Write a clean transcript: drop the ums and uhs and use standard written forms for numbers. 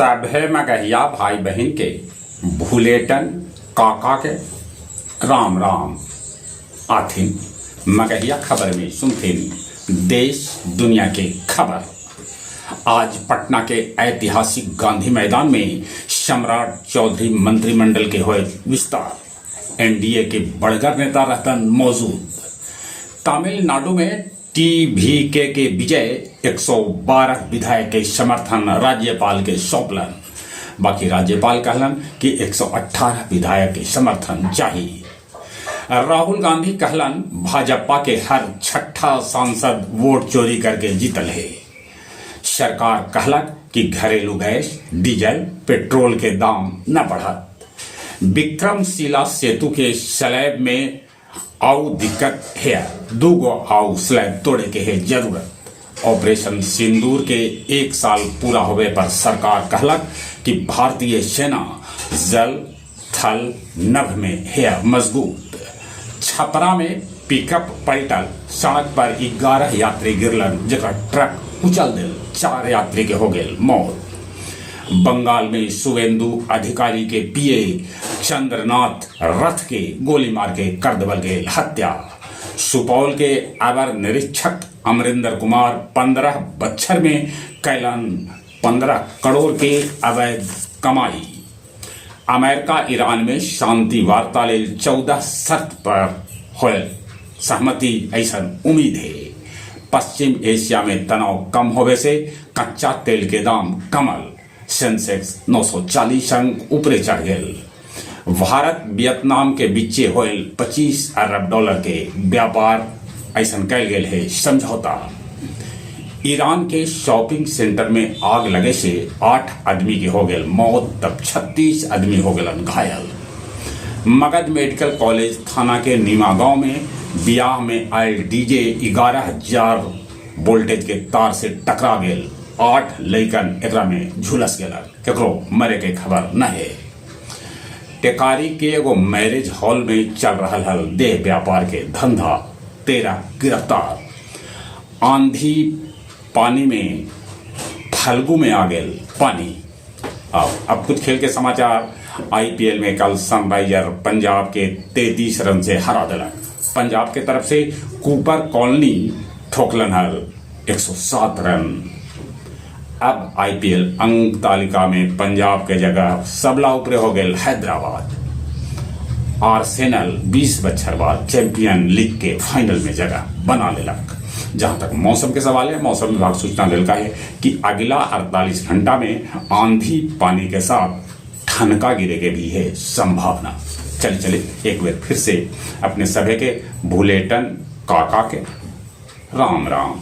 सभे मगहिया भाई बहन के भूलेटन काका के राम राम आथिन। मगहिया खबर में सुनथिन देश दुनिया के खबर। आज पटना के ऐतिहासिक गांधी मैदान में सम्राट चौधरी मंत्रिमंडल के हुए विस्तार। एनडीए के बड़गर नेता रहतन मौजूद। तमिलनाडु में टीवीके के विजय 112 विधायक के समर्थन राज्यपाल के सौंपलन। बाकी राज्यपाल कहलन कि 118 विधायक के समर्थन चाहिए। राहुल गांधी कहलन भाजपा के हर छठा सांसद वोट चोरी करके जीतल है। सरकार कहलक कि घरेलू गैस डीजल पेट्रोल के दाम न बढ़त। विक्रमशिला सेतु के स्लैब में आउ दिक्कत है, दूगो आउ स्लैब तोड़े के है जरूरत। ऑपरेशन सिंदूर के 1 साल पूरा होवे पर सरकार कहलक कि भारतीय सेना जल थल नभ में है मजबूत। छपरा में पिकअप पलटल, सड़क पर 11 यात्री गिरलन जगह ट्रक उछल दिल, 4 यात्री के हो गए मौत। बंगाल में शुभेंदु अधिकारी के पीए चंद्रनाथ रथ के गोली मार के कर देवल गए हत्या। सुपौल के अवर निरीक्षक अमरिंदर कुमार 15 बछर में कैलन 15 करोड़ के अवैध कमाई। अमेरिका ईरान में शांति वार्ता ले 14 शर्त पर होल सहमति ऐसा उम्मीद है। पश्चिम एशिया में तनाव कम होवे से कच्चा तेल के दाम कमल। सेंसेक्स 940 अंक ऊपरे चढ़ गए। भारत वियतनाम के बीचे होल 25 अरब डॉलर के व्यापार ऐसा कैल गए है समझौता। ईरान के शॉपिंग सेंटर में आग लगे से 8 आदमी के हो गए मौत, तब 36 आदमी हो गए घायल। मगध मेडिकल कॉलेज थाना के नीमा गांव में बियाह में आए डीजे 11,000 वोल्टेज के तार से टकरा गए। 8 लइकन एकरा में झुलस गए, केकरो मरे के खबर न है। टेकारी के एगो मैरिज हॉल में चल रहा हल देह व्यापार के धंधा, 13 गिरफ्तार। आंधी पानी में फल्गु में आ गए पानी। अब कुछ खेल के समाचार। आईपीएल में कल सनराइजर पंजाब के 33 रन से हरा दिलक। पंजाब के तरफ से कूपर कॉलोनी ठोकलन हल 107 रन। अब आईपीएल अंक तालिका में पंजाब के जगह सबला ऊपरे हो गए हैदराबाद। आर्सेनल 20 बछर बाद चैंपियन लीग के फाइनल में जगह बना लेलक। जहां तक मौसम के सवाल है, मौसम विभाग सूचना दिलका है कि अगला 48 घंटा में आंधी पानी के साथ ठनका गिरे के भी है संभावना। चलिए एक बार फिर से अपने सभी के भूलेटन काका के राम राम।